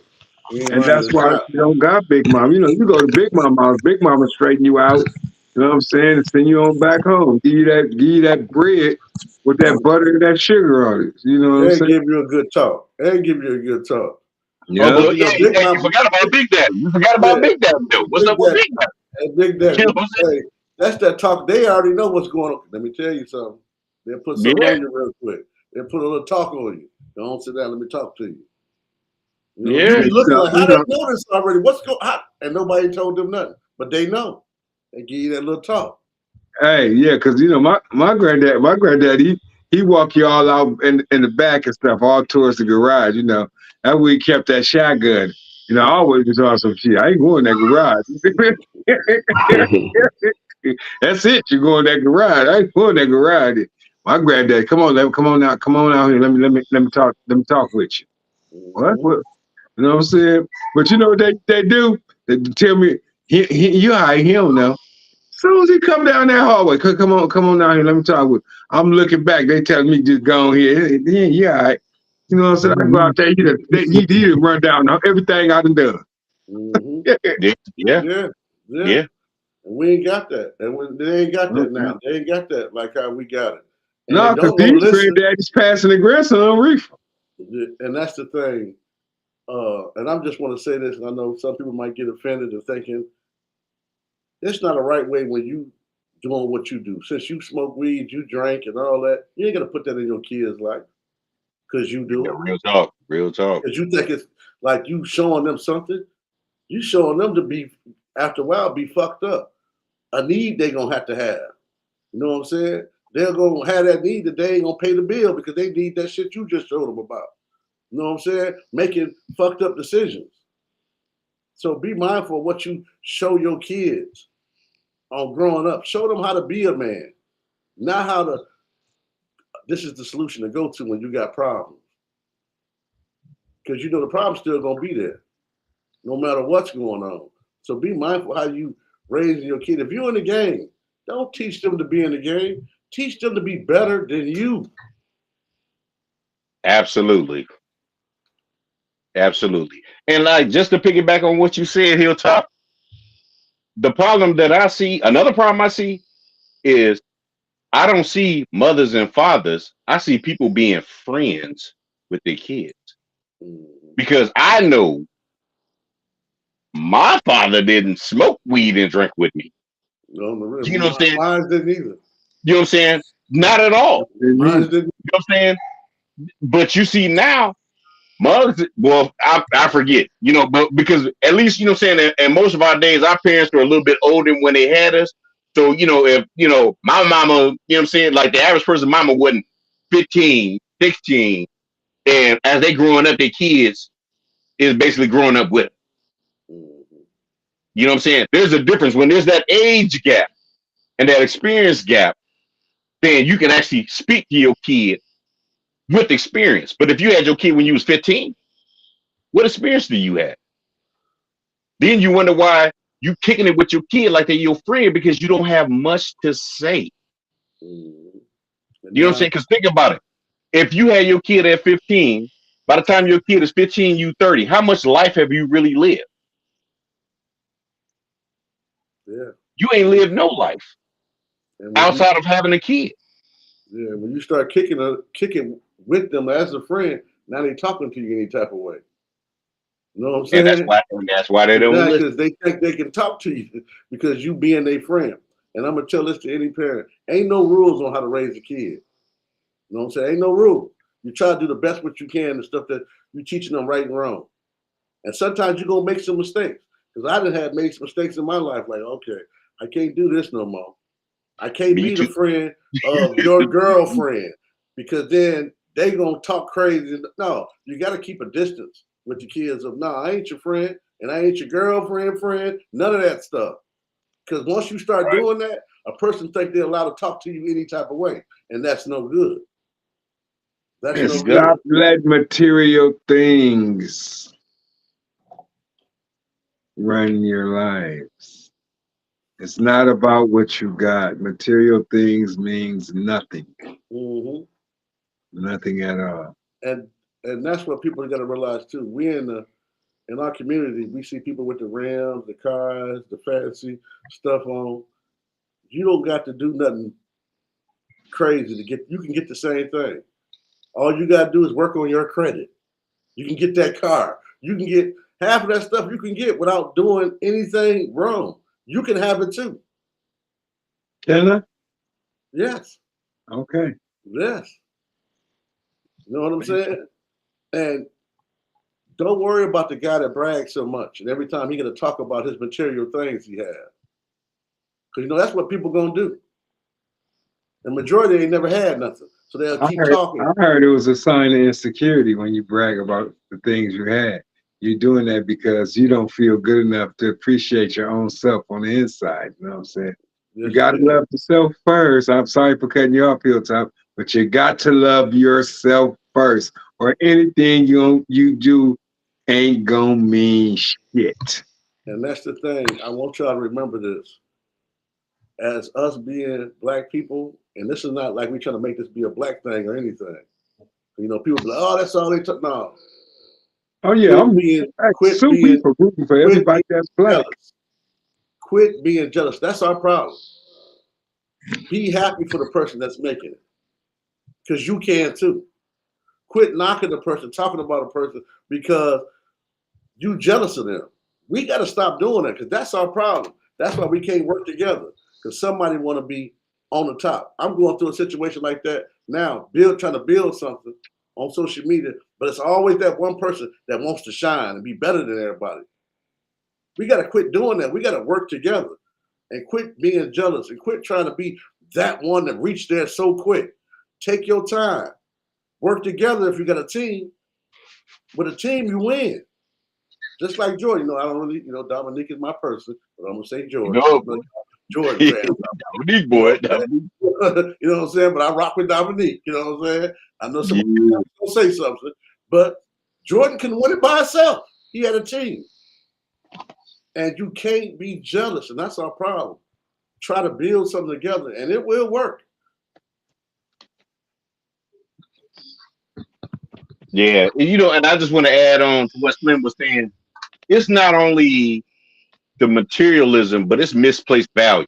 We ain't And learning that's to why stop. you don't got Big Mom. You know, you go to Big Mama straighten you out. You know what I'm saying? And send you on back home. Give you that bread with that butter and that sugar on it. You know what I'm They saying? give you a good talk. They give you a good talk. Oh, Yeah. But well, you yeah, know, Big yeah, you Mama, forgot about Big Daddy. You forgot yeah, about Big Daddy, though. What's Big up with Daddy, Big Daddy? and Big You know Daddy. what I'm saying? Hey, that's that talk. They already know what's going on. Let me tell you something. They'll put something Yeah, on you real quick. They'll put a little talk on you. Don't sit down. Let me talk to you. You know, you yeah. be looking like, You how they know, know this already? What's going on? And nobody told them nothing. But they know. They give you that little talk. hey, yeah, because you know, my granddad, he walk you all out in the back and stuff, all towards the garage, you know. That's where he kept that shotgun. You know, I always was on some shit. I ain't going in that garage. That's it. You go in that garage. I ain't going in that garage. My granddad, come on out here. Let me talk with you. What? Mm-hmm. What? You know what I'm saying? But you know what they do? They tell me you all right, he don't know. Soon as he come down that hallway, come on down here, let me talk with you. I'm looking back, they telling me just go on here. Yeah, all right. You know what I'm saying? I go out there, he done run down everything I done done. Mm-hmm. Yeah, yeah, Yeah. Yeah. yeah. And we ain't got that. And they ain't got that Mm-mm. now. They ain't got that like how we got it. And they No, because don't want to these listen. granddaddies passing the grandson reefer. And that's the thing. And I just want to say this, and I know some people might get offended and thinking it's not a right way when you doing what you do. Since you smoke weed, you drink and all that, you ain't gonna put that in your kids' life because you do Yeah, it. real talk, real talk. Because you think it's like you showing them something. You showing them to be after a while be fucked up. A need they gonna have to have. You know what I'm saying? They're gonna have that need that they ain't gonna pay the bill because they need that shit you just showed them about. You know what I'm saying? Making fucked up decisions. So be mindful of what you show your kids on growing up. Show them how to be a man, not how to. This is the solution to go to when you got problems, because you know the problem's still gonna be there, no matter what's going on. So be mindful how you raising your kid. If you're in the game, don't teach them to be in the game. Teach them to be better than you. Absolutely, absolutely. And like just to piggyback on what you said, Hilltop, the problem that I see, another problem I see is I don't see mothers and fathers. I see people being friends with their kids Mm-hmm. because I know my father didn't smoke weed and drink with me. On the You know what I'm river. saying? Mine didn't either. You know what I'm saying? Not at all. Mine Indeed. didn't. You know what I'm saying? But you see now, mothers, well, I forget, you know, but because at least, you know what I'm saying, and most of our days, our parents were a little bit older when they had us. So, you know, if, you know, my mama, you know what I'm saying, like the average person, mama wasn't 15, 16, and as they growing up, their kids is basically growing up with them. Mm-hmm. You know what I'm saying? There's a difference when there's that age gap and that experience gap, then you can actually speak to your kid with experience. But if you had your kid when you was 15, what experience do you have? Then you wonder why you kicking it with your kid like they're your friend because you don't have much to say. Mm-hmm. And You know what I'm saying? now, Because think about it. If you had your kid at 15, by the time your kid is 15, you 30. How much life have you really lived? yeah. You ain't lived no life And when you outside of having a kid. Yeah, when you start kicking with them as a friend, now they talking to you any type of way. You know what I'm And saying? that's why they don't listen. Because they think they can talk to you because you being their friend. And I'm gonna tell this to any parent: ain't no rules on how to raise a kid. You know what I'm saying? Ain't no rule. You try to do the best what you can, the stuff that you're teaching them right and wrong. And sometimes you're gonna make some mistakes. Because I done had made some mistakes in my life. Like, okay, I can't do this no more. I can't Me be the too. friend of your girlfriend because then they gonna talk crazy. No, you got to keep a distance with the kids. Of no, I ain't your friend and I ain't your girlfriend friend. None of that stuff. Because once you start Right. doing that, a person think they're allowed to talk to you any type of way, and that's no good. That's And no stop good. letting material things run your lives. It's not about what you got. Material things means nothing. Hmm. Nothing at all. And and that's what people got to realize too. We in our community, we see people with the rims, the cars, the fancy stuff on. You don't got to do nothing crazy to get. You can get the same thing. All you got to do is work on your credit. You can get that car. You can get half of that stuff you can get without doing anything wrong. You can have it too. Can I? Yes. Okay. Yes. You know what I'm saying? And don't worry about the guy that brags so much. And every time he's going to talk about his material things he has. Because, you know, that's what people going to do. The majority ain't never had nothing. So they'll keep talking. I heard it was a sign of insecurity when you brag about the things you had. You're doing that because you don't feel good enough to appreciate your own self on the inside. You know what I'm saying? Yes, You got to love yourself first. I'm sorry for cutting you off, Hilltop, but you got to love yourself first, or anything you do ain't gonna mean shit. And that's the thing. I want y'all to remember this. As us being black people, and this is not like we trying to make this be a black thing or anything. You know, people be like, "Oh, that's all they took." No, Oh yeah, quit sue me for rooting for everybody that's black. jealous. Quit being jealous. That's our problem. Be happy for the person that's making it, because you can too. Quit knocking the person, talking about a person because you jealous of them. We got to stop doing that because that's our problem. That's why we can't work together because somebody want to be on the top. I'm going through a situation like that now, trying to build something on social media, but it's always that one person that wants to shine and be better than everybody. We got to quit doing that. We got to work together and quit being jealous and quit trying to be that one that reached there so quick. Take your time. Work together if you got a team. With a team, you win. Just like Jordan, I don't really, Dominique is my person, but I'm gonna say Jordan. No, Jordan fan. Dominique boy. You know what I'm saying? But I rock with Dominique. You know what I'm saying? I know somebody gonna say something, but Jordan can win it by himself. He had a team, and you can't be jealous, and that's our problem. Try to build something together, and it will work. Yeah, and I just want to add on to what Slim was saying. It's not only the materialism, but it's misplaced value.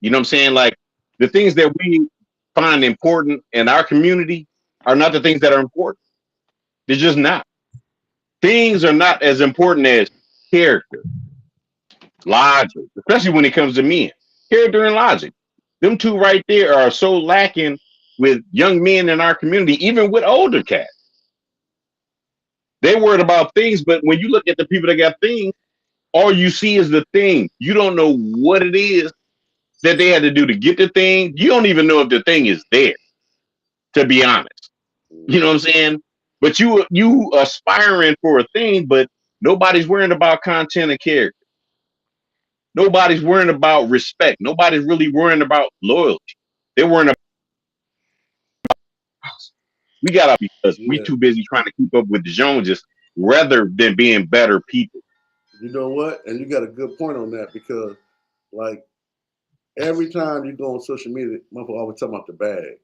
You know what I'm saying? Like the things that we find important in our community are not the things that are important. They're just not. Things are not as important as character, logic, especially when it comes to men. Character and logic. Them two right there are so lacking with young men in our community, even with older cats. They worried about things, but when you look at the people that got things, all you see is the thing. You don't know what it is that they had to do to get the thing. You don't even know if the thing is there, to be honest. You know what I'm saying? But you aspiring for a thing, but nobody's worrying about content and character. Nobody's worrying about respect. Nobody's really worrying about loyalty. They're worrying about we gotta because we too busy trying to keep up with the Joneses rather than being better people. You know what? And you got a good point on that because, like, every time you go on social media, motherfucker always talking about the bag.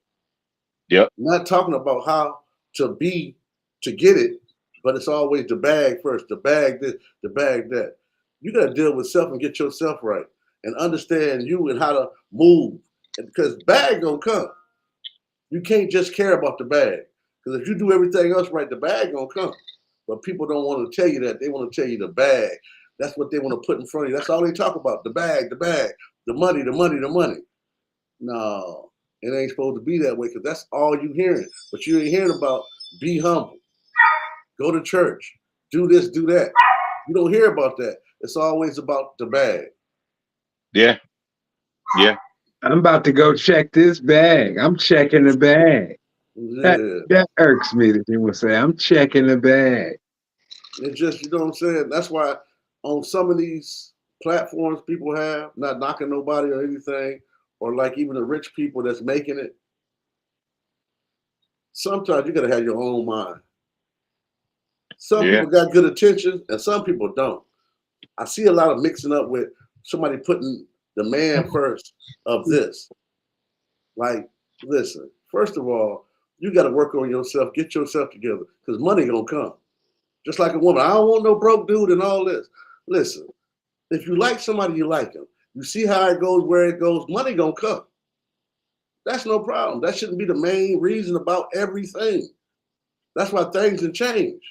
Yep. Not talking about how to get it, but it's always the bag first, the bag this, the bag that. You got to deal with self and get yourself right and understand you and how to move because bag gonna come. You can't just care about the bag because if you do everything else right, the bag gonna come. But people don't want to tell you that. They want to tell you the bag. That's what they want to put in front of you. That's all they talk about. The bag, the money, the money, the money. No, it ain't supposed to be that way because that's all you hearing. But you ain't hearing about be humble, go to church, do this, do that. You don't hear about that. It's always about the bag. Yeah. Yeah. I'm about to go check this bag. I'm checking the bag. Yeah. That irks me that people say, I'm checking the bag. It's just, you know what I'm saying? That's why on some of these platforms people have, not knocking nobody or anything, or like even the rich people that's making it, sometimes you got to have your own mind. Some people got good attention and some people don't. I see a lot of mixing up with somebody putting the man first of this. Like, listen, first of all, You got to work on yourself, get yourself together, because money gonna come. Just like a woman, I don't want no broke dude and all this. Listen, if you like somebody, you like him. You see how it goes, where it goes, money gonna come. That's no problem. That shouldn't be the main reason about everything. That's why things can change.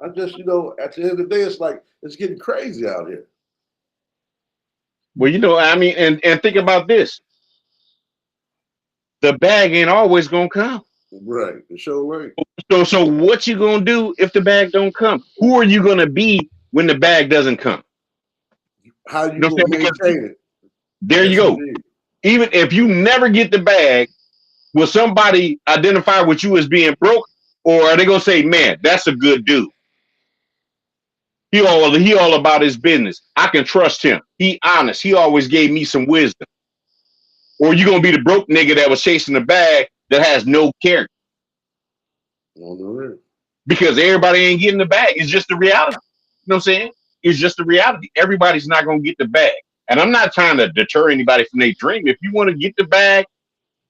I just, at the end of the day, it's like it's getting crazy out here. Well, I mean, and think about this. The bag ain't always gonna come. Right. The show right. So what you gonna do if the bag don't come? Who are you gonna be when the bag doesn't come? How you You know what I'm gonna saying? maintain it? There Yes, you go. indeed. Even if you never get the bag, will somebody identify with you as being broke, or are they gonna say, "Man, that's a good dude. He all about his business. I can trust him. He honest. He always gave me some wisdom." Or you gonna be the broke nigga that was chasing the bag that has no character On the real. because everybody ain't getting the bag. It's just the reality. You know what I'm saying? It's just the reality. Everybody's not gonna get the bag. And I'm not trying to deter anybody from their dream. If you want to get the bag,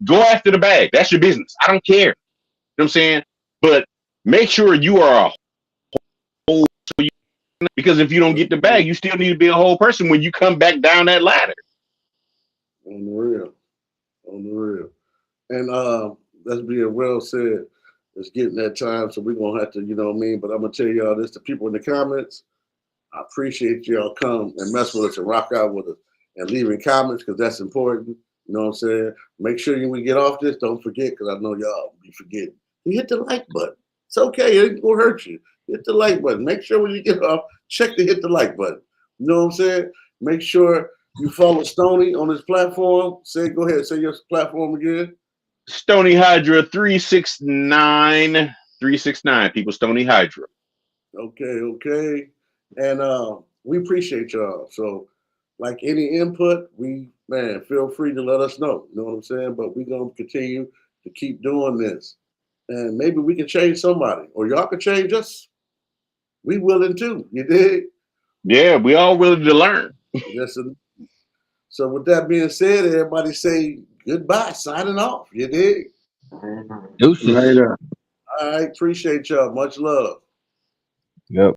go after the bag. That's your business. I don't care. You know what I'm saying? But make sure you are a whole, because if you don't get the bag, you still need to be a whole person when you come back down that ladder. On the real. On the real. And that's being well said. It's getting that time, so we're gonna have to, But I'm gonna tell y'all this: the people in the comments, I appreciate y'all come and mess with us and rock out with us and leaving comments because that's important. You know what I'm saying? Make sure when we get off this, don't forget, because I know y'all be forgetting. You hit the like button. It's okay. It ain't gonna hurt you. Hit the like button. Make sure when you get off, check to hit the like button. You know what I'm saying? Make sure you follow Stoney on his platform. Go ahead, say your platform again. Stony Hydra 369 people. Stony Hydra. Okay. And we appreciate y'all. So, like any input, feel free to let us know. You know what I'm saying? But we're gonna continue to keep doing this. And maybe we can change somebody, or y'all can change us. We willing too. You dig? Yeah, we all willing to learn. Yes. So with that being said, everybody say goodbye, signing off. You dig? Deuces. Later. All right, appreciate y'all. Much love. Yep.